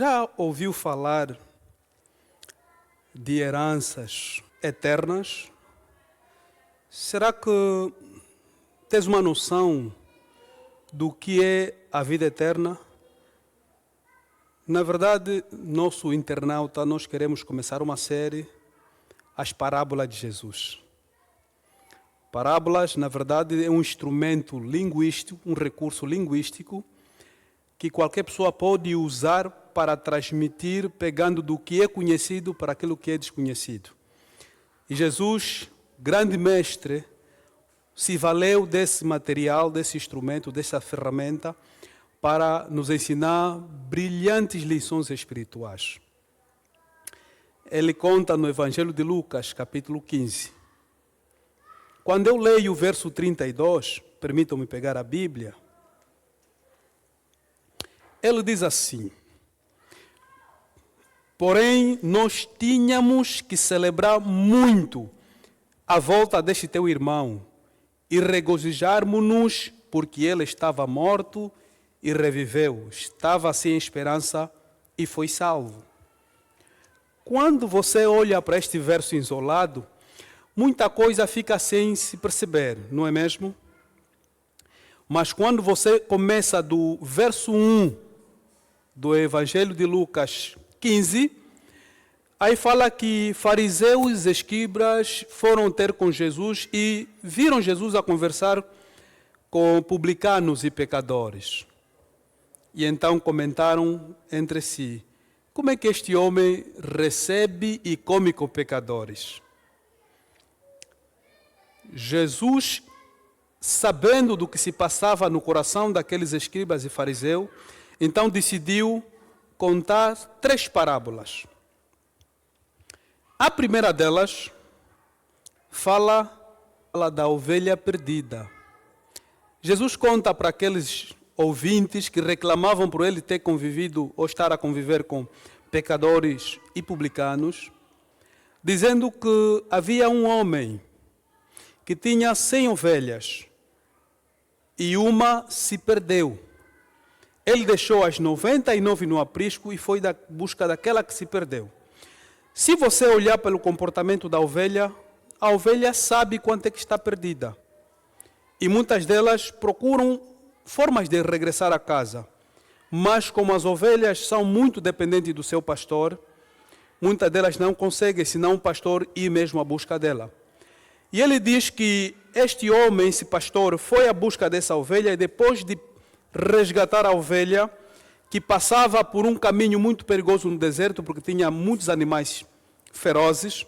Já ouviu falar de heranças eternas? Será que tens uma noção do que é a vida eterna? Na verdade, nosso internauta, nós queremos começar uma série, as parábolas de Jesus. Parábolas, na verdade, é um instrumento linguístico, um recurso linguístico, que qualquer pessoa pode usar para transmitir, pegando do que é conhecido para aquilo que é desconhecido. E Jesus, grande mestre, se valeu desse material, desse instrumento, dessa ferramenta, para nos ensinar brilhantes lições espirituais. Ele conta no Evangelho de Lucas, capítulo 15. Quando eu leio o verso 32, permitam-me pegar a Bíblia, ele diz assim: porém, nós tínhamos que celebrar muito a volta deste teu irmão e regozijarmos-nos, porque ele estava morto e reviveu, estava sem esperança e foi salvo. Quando você olha para este verso isolado, muita coisa fica sem se perceber, não é mesmo? Mas quando você começa do verso 1 do Evangelho de Lucas 15, aí fala que fariseus e escribas foram ter com Jesus e viram Jesus a conversar com publicanos e pecadores. E então comentaram entre si: como é que este homem recebe e come com pecadores? Jesus, sabendo do que se passava no coração daqueles escribas e fariseus, então decidiu contar 3 parábolas. A primeira delas fala da ovelha perdida. Jesus conta para aqueles ouvintes que reclamavam por ele ter convivido ou estar a conviver com pecadores e publicanos, dizendo que havia um homem que tinha 100 ovelhas e uma se perdeu. Ele deixou as 99 no aprisco e foi da busca daquela que se perdeu. Se você olhar pelo comportamento da ovelha, a ovelha sabe quanto é que está perdida. E muitas delas procuram formas de regressar a casa. Mas como as ovelhas são muito dependentes do seu pastor, muitas delas não conseguem, senão o pastor ir mesmo à busca dela. E ele diz que este homem, esse pastor, foi à busca dessa ovelha e depois de resgatar a ovelha, que passava por um caminho muito perigoso no deserto, porque tinha muitos animais ferozes,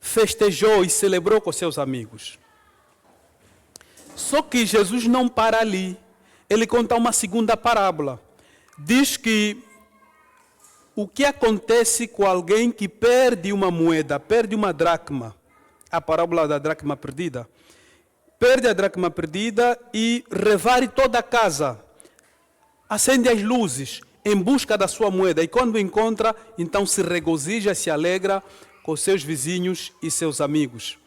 festejou e celebrou com seus amigos. Só que Jesus não para ali. Ele conta uma segunda parábola. Diz que o que acontece com alguém que perde uma moeda, perde uma dracma, a parábola da dracma perdida, perde a dracma perdida e revare toda a casa, acende as luzes em busca da sua moeda, e quando encontra, então se regozija, se alegra com seus vizinhos e seus amigos.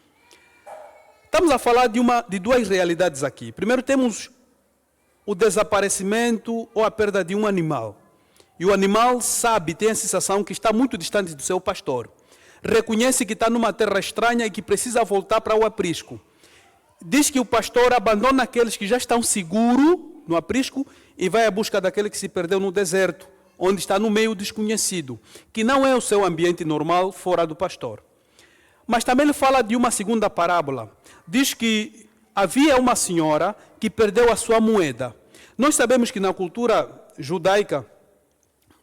Estamos a falar de 2 realidades aqui. Primeiro temos o desaparecimento ou a perda de um animal. E o animal sabe, tem a sensação que está muito distante do seu pastor. Reconhece que está numa terra estranha e que precisa voltar para o aprisco. Diz que o pastor abandona aqueles que já estão seguros no aprisco e vai à busca daquele que se perdeu no deserto, onde está no meio desconhecido, que não é o seu ambiente normal fora do pastor. Mas também ele fala de uma segunda parábola. Diz que havia uma senhora que perdeu a sua moeda. Nós sabemos que na cultura judaica,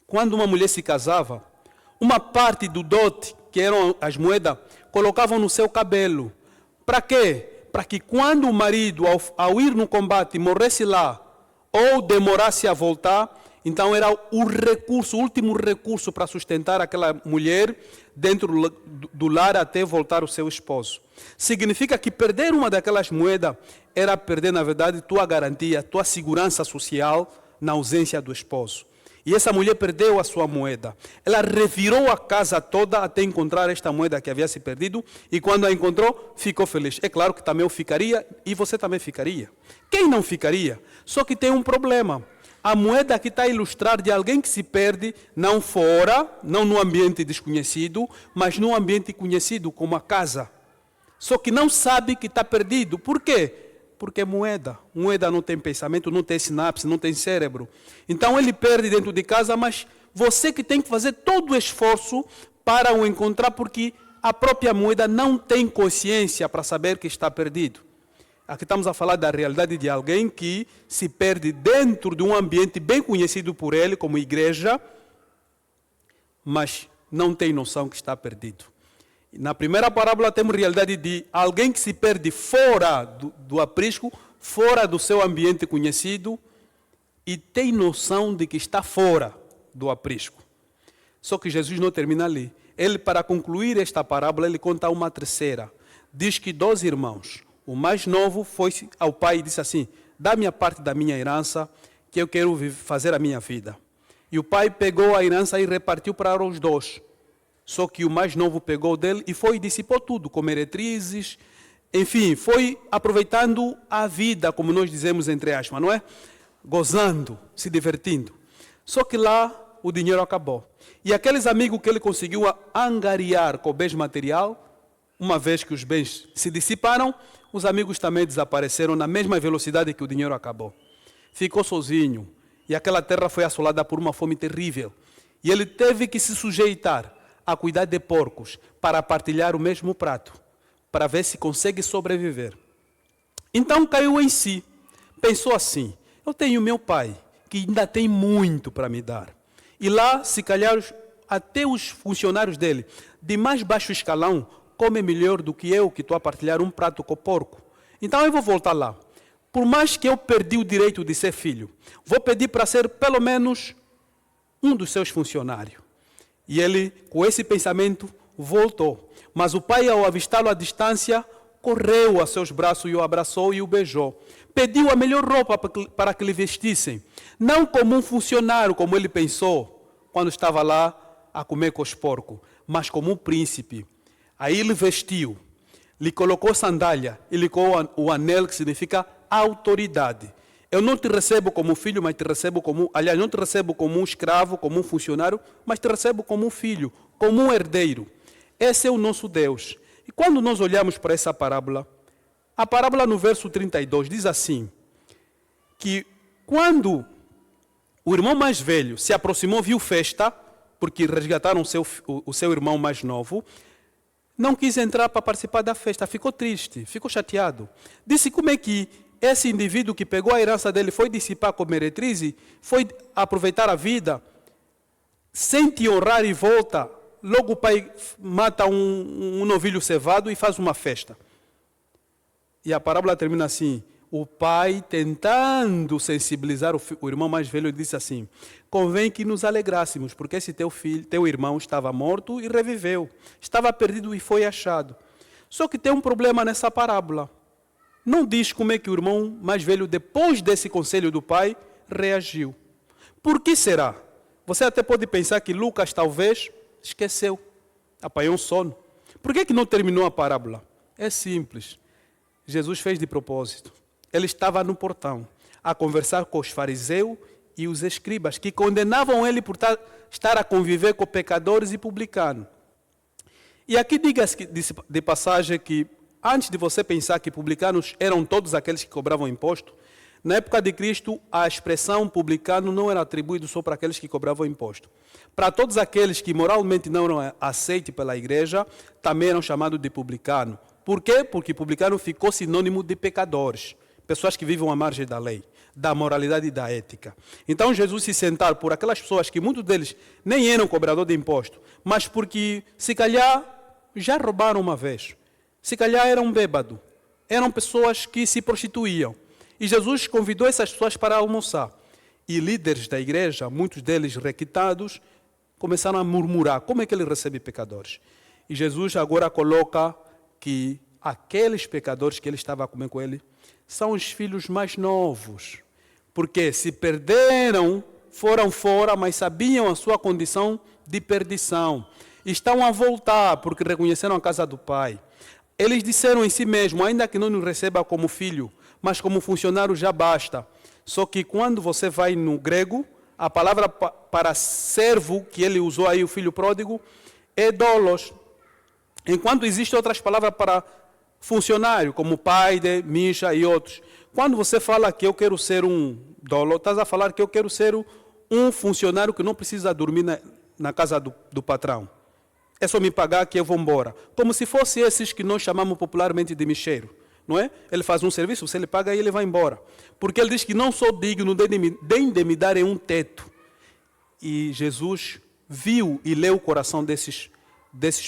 quando uma mulher se casava, uma parte do dote, que eram as moedas, colocavam no seu cabelo. Para quê? Para que quando o marido, ao ir no combate, morresse lá, ou demorasse a voltar, então era o recurso, o último recurso para sustentar aquela mulher dentro do lar até voltar o seu esposo. Significa que perder uma daquelas moedas era perder, na verdade, tua garantia, tua segurança social na ausência do esposo. E essa mulher perdeu a sua moeda. Ela revirou a casa toda até encontrar esta moeda que havia se perdido. E quando a encontrou, ficou feliz. É claro que também eu ficaria e você também ficaria. Quem não ficaria? Só que tem um problema. A moeda aqui está a ilustrar de alguém que se perde, não fora, não no ambiente desconhecido, mas no ambiente conhecido, como a casa. Só que não sabe que está perdido. Por quê? Porque é moeda. Moeda não tem pensamento, não tem sinapse, não tem cérebro. Então ele perde dentro de casa, mas você que tem que fazer todo o esforço para o encontrar, porque a própria moeda não tem consciência para saber que está perdido. Aqui estamos a falar da realidade de alguém que se perde dentro de um ambiente bem conhecido por ele, como igreja, mas não tem noção que está perdido. Na primeira parábola temos a realidade de alguém que se perde fora do aprisco, fora do seu ambiente conhecido, e tem noção de que está fora do aprisco. Só que Jesus não termina ali. Ele, para concluir esta parábola, ele conta uma terceira. Diz que 2 irmãos, o mais novo foi ao pai e disse assim: dá-me a parte da minha herança, que eu quero fazer a minha vida. E o pai pegou a herança e repartiu para os 2. Só que o mais novo pegou dele e foi e dissipou tudo, com meretrizes, enfim, foi aproveitando a vida, como nós dizemos entre aspas, não é? Gozando, se divertindo. Só que lá o dinheiro acabou. E aqueles amigos que ele conseguiu angariar com bens material, uma vez que os bens se dissiparam, os amigos também desapareceram na mesma velocidade que o dinheiro acabou. Ficou sozinho e aquela terra foi assolada por uma fome terrível. E ele teve que se sujeitar a cuidar de porcos para partilhar o mesmo prato, para ver se consegue sobreviver. Então caiu em si, pensou assim: eu tenho meu pai, que ainda tem muito para me dar. E lá, se calhar, até os funcionários dele, de mais baixo escalão, comem melhor do que eu, que estou a partilhar um prato com o porco. Então eu vou voltar lá. Por mais que eu perdi o direito de ser filho, vou pedir para ser pelo menos um dos seus funcionários. E ele, com esse pensamento, voltou. Mas o pai, ao avistá-lo à distância, correu a seus braços e o abraçou e o beijou. Pediu a melhor roupa para que lhe vestissem. Não como um funcionário, como ele pensou, quando estava lá a comer com os porcos, mas como um príncipe. Aí ele vestiu, lhe colocou sandália e lhe colocou o anel, que significa autoridade. Eu não te recebo como filho, mas te recebo como... Aliás, não te recebo como um escravo, como um funcionário, mas te recebo como um filho, como um herdeiro. Esse é o nosso Deus. E quando nós olhamos para essa parábola, a parábola no verso 32 diz assim, que quando o irmão mais velho se aproximou, viu festa, porque resgataram o seu irmão mais novo, não quis entrar para participar da festa, ficou triste, ficou chateado. Disse como é que esse indivíduo que pegou a herança dele foi dissipar com meretriz, foi aproveitar a vida, sem te honrar e volta. Logo o pai mata um novilho cevado e faz uma festa. E a parábola termina assim: o pai, tentando sensibilizar o irmão mais velho, disse assim: convém que nos alegrássemos, porque esse teu irmão estava morto e reviveu, estava perdido e foi achado. Só que tem um problema nessa parábola. Não diz como é que o irmão mais velho, depois desse conselho do pai, reagiu. Por que será? Você até pode pensar que Lucas talvez esqueceu, apanhou um sono. Por que não terminou a parábola? É simples. Jesus fez de propósito. Ele estava no portão a conversar com os fariseus e os escribas, que condenavam ele por estar a conviver com pecadores e publicanos. E aqui diga-se de passagem que, antes de você pensar que publicanos eram todos aqueles que cobravam imposto, na época de Cristo, a expressão publicano não era atribuída só para aqueles que cobravam imposto. Para todos aqueles que moralmente não eram aceitos pela igreja, também eram chamados de publicano. Por quê? Porque publicano ficou sinônimo de pecadores, pessoas que vivem à margem da lei, da moralidade e da ética. Então Jesus se sentar por aquelas pessoas que muitos deles nem eram cobrador de imposto, mas porque se calhar já roubaram uma vez, se calhar eram bêbados, eram pessoas que se prostituíam. E Jesus convidou essas pessoas para almoçar. E líderes da igreja, muitos deles requitados, começaram a murmurar: como é que ele recebe pecadores? E Jesus agora coloca que aqueles pecadores que ele estava a comer com ele são os filhos mais novos. Porque se perderam, foram fora, mas sabiam a sua condição de perdição. Estão a voltar porque reconheceram a casa do Pai. Eles disseram em si mesmos: ainda que não nos receba como filho, mas como funcionário já basta. Só que quando você vai no grego, a palavra para servo, que ele usou aí, o filho pródigo, é doulos. Enquanto existem outras palavras para funcionário, como pai, misha e outros. Quando você fala que eu quero ser um dolo, estás a falar que eu quero ser um funcionário que não precisa dormir na casa do patrão. É só me pagar que eu vou embora. Como se fosse esses que nós chamamos popularmente de micheiro. Não é? Ele faz um serviço, você lhe paga e ele vai embora. Porque ele diz que não sou digno de me darem um teto. E Jesus viu e leu o coração desses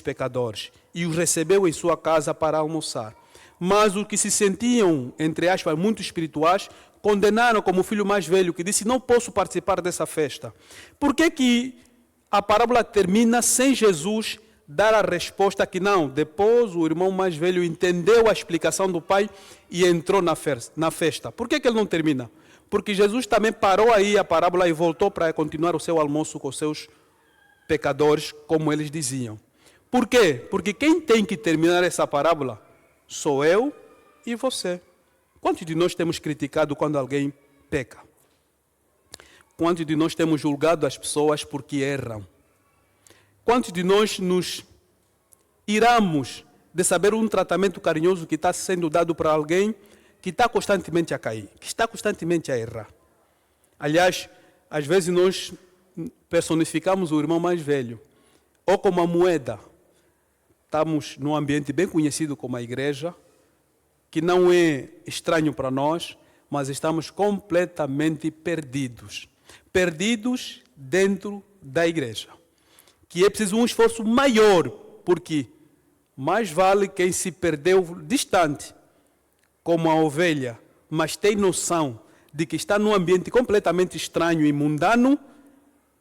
pecadores e os recebeu em sua casa para almoçar. Mas os que se sentiam, entre aspas, muito espirituais, condenaram como o filho mais velho, que disse, não posso participar dessa festa. Por que a parábola termina sem Jesus dar a resposta que não? Depois o irmão mais velho entendeu a explicação do pai e entrou na festa. Por que ele não termina? Porque Jesus também parou aí a parábola e voltou para continuar o seu almoço com os seus pecadores, como eles diziam. Por quê? Porque quem tem que terminar essa parábola sou eu e você. Quantos de nós temos criticado quando alguém peca? Quantos de nós temos julgado as pessoas porque erram? Quantos de nós nos iramos de saber um tratamento carinhoso que está sendo dado para alguém que está constantemente a cair, que está constantemente a errar? Aliás, às vezes nós personificamos o irmão mais velho, ou como a moeda. Estamos num ambiente bem conhecido como a igreja, que não é estranho para nós, mas estamos completamente perdidos. Perdidos dentro da igreja. Que é preciso um esforço maior, porque mais vale quem se perdeu distante, como a ovelha, mas tem noção de que está num ambiente completamente estranho e mundano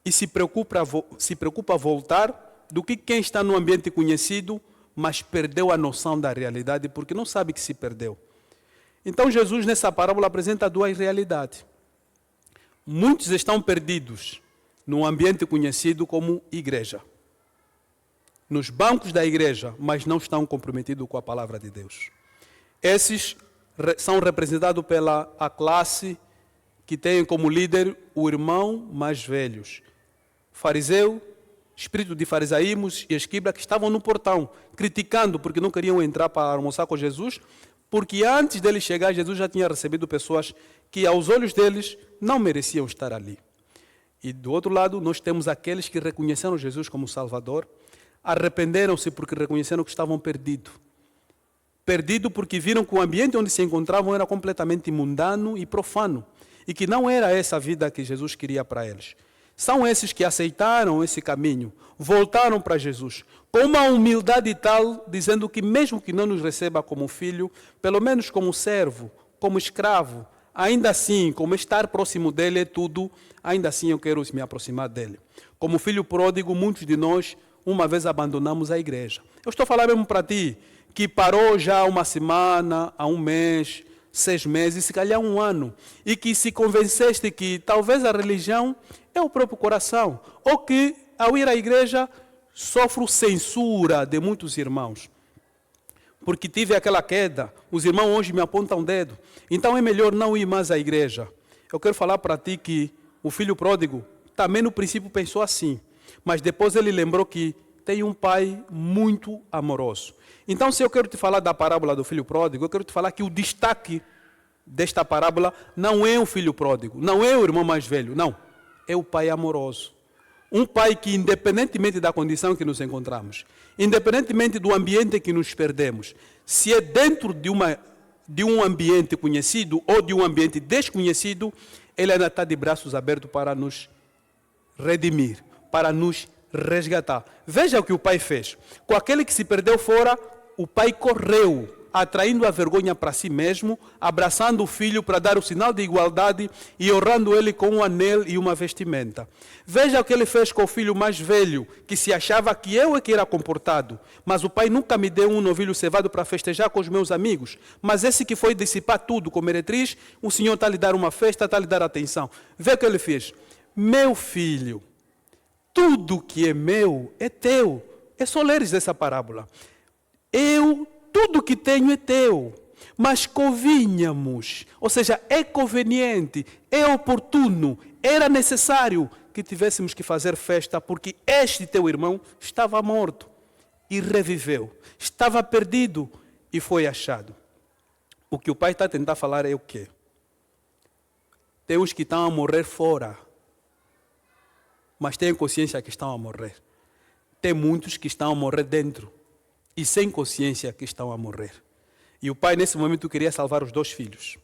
e se preocupa a voltar, do que quem está num ambiente conhecido, mas perdeu a noção da realidade, porque não sabe que se perdeu. Então Jesus nessa parábola apresenta duas realidades. Muitos estão perdidos num ambiente conhecido como igreja. Nos bancos da igreja, mas não estão comprometidos com a palavra de Deus. Esses são representados pela a classe que tem como líder o irmão mais velhos. Fariseu, espírito de farisaísmos e escriba que estavam no portão, criticando porque não queriam entrar para almoçar com Jesus, porque antes dele chegar, Jesus já tinha recebido pessoas que aos olhos deles não mereciam estar ali. E do outro lado, nós temos aqueles que reconheceram Jesus como Salvador, arrependeram-se porque reconheceram que estavam perdidos. Perdidos porque viram que o ambiente onde se encontravam era completamente mundano e profano, e que não era essa vida que Jesus queria para eles. São esses que aceitaram esse caminho, voltaram para Jesus, com uma humildade tal, dizendo que mesmo que não nos receba como filho, pelo menos como servo, como escravo, ainda assim, como estar próximo dele é tudo, ainda assim eu quero me aproximar dele. Como filho pródigo, muitos de nós, uma vez abandonamos a igreja. Eu estou falando mesmo para ti, que parou já há uma semana, há um mês, 6 meses, se calhar 1 ano, e que se convenceste que talvez a religião é o próprio coração, ou que ao ir à igreja sofro censura de muitos irmãos, porque tive aquela queda, os irmãos hoje me apontam o dedo, então é melhor não ir mais à igreja. Eu quero falar para ti que o filho pródigo também no princípio pensou assim, mas depois ele lembrou que tem um pai muito amoroso. Então, se eu quero te falar da parábola do filho pródigo, eu quero te falar que o destaque desta parábola não é o filho pródigo, não é o irmão mais velho, não. É o pai amoroso. Um pai que, independentemente da condição que nos encontramos, independentemente do ambiente que nos perdemos, se é dentro de um ambiente conhecido ou de um ambiente desconhecido, ele ainda está de braços abertos para nos redimir, para nos resgatar. Veja o que o pai fez. Com aquele que se perdeu fora, o pai correu, atraindo a vergonha para si mesmo, abraçando o filho para dar o sinal de igualdade e honrando ele com um anel e uma vestimenta. Veja o que ele fez com o filho mais velho, que se achava que eu é que era comportado, mas o pai nunca me deu um novilho cevado para festejar com os meus amigos, mas esse que foi dissipar tudo com meretriz, o Senhor está a lhe dar uma festa, está a lhe dar atenção. Vê o que ele fez. Meu filho, tudo que é meu é teu. É só leres essa parábola. Tudo que tenho é teu. mas convinhamos, ou seja, é conveniente, é oportuno, era necessário que tivéssemos que fazer festa, porque este teu irmão estava morto e reviveu, estava perdido e foi achado. O que o pai está a tentar falar é o quê? Tem uns que estão a morrer fora, mas têm consciência que estão a morrer. Tem muitos que estão a morrer dentro e sem consciência que estão a morrer. E o pai, nesse momento, queria salvar os 2 filhos,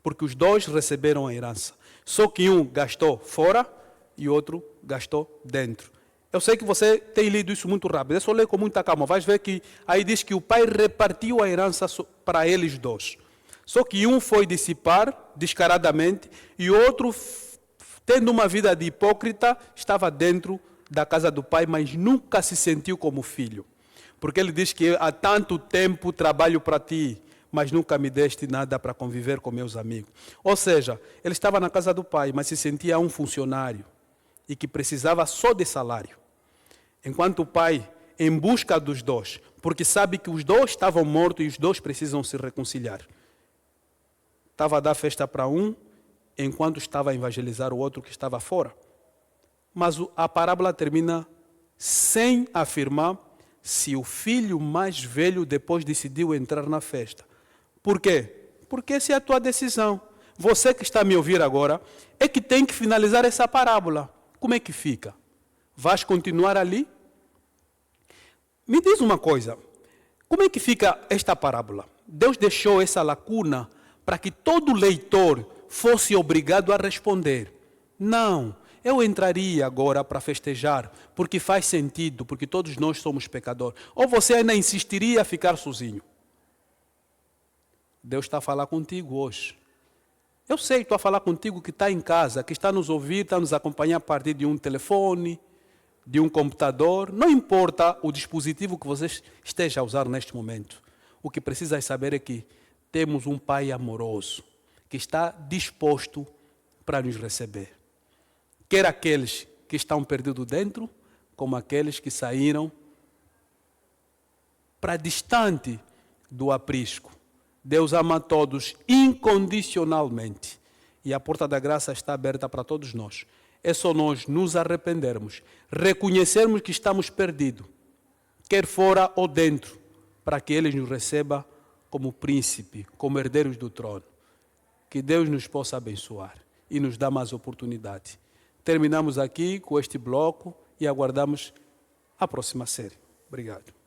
porque os 2 receberam a herança. Só que um gastou fora e o outro gastou dentro. Eu sei que você tem lido isso muito rápido, é só ler com muita calma. Vais ver que aí diz que o pai repartiu a herança para eles 2. Só que um foi dissipar descaradamente e o outro, tendo uma vida de hipócrita, estava dentro da casa do pai, mas nunca se sentiu como filho. Porque ele diz que há tanto tempo trabalho para ti, mas nunca me deste nada para conviver com meus amigos. Ou seja, ele estava na casa do pai, mas se sentia um funcionário e que precisava só de salário. Enquanto o pai, em busca dos 2, porque sabe que os 2 estavam mortos e os 2 precisam se reconciliar. Estava a dar festa para um, enquanto estava a evangelizar o outro que estava fora. Mas a parábola termina sem afirmar se o filho mais velho depois decidiu entrar na festa. Por quê? Porque essa é a tua decisão. Você que está a me ouvir agora é que tem que finalizar essa parábola. Como é que fica? Vais continuar ali? Me diz uma coisa. Como é que fica esta parábola? Deus deixou essa lacuna para que todo leitor fosse obrigado a responder. Não, eu entraria agora para festejar, porque faz sentido, porque todos nós somos pecadores. Ou você ainda insistiria a ficar sozinho? Deus está a falar contigo hoje. Eu sei, estou a falar contigo que está em casa, que está a nos ouvir, está a nos acompanhar a partir de um telefone, de um computador. Não importa o dispositivo que você esteja a usar neste momento. O que precisa saber é que temos um Pai amoroso, que está disposto para nos receber. Quer aqueles que estão perdidos dentro, como aqueles que saíram para distante do aprisco. Deus ama todos incondicionalmente. E a porta da graça está aberta para todos nós. É só nós nos arrependermos, reconhecermos que estamos perdidos, quer fora ou dentro, para que Ele nos receba como príncipe, como herdeiros do trono. Que Deus nos possa abençoar e nos dá mais oportunidade. Terminamos aqui com este bloco e aguardamos a próxima série. Obrigado.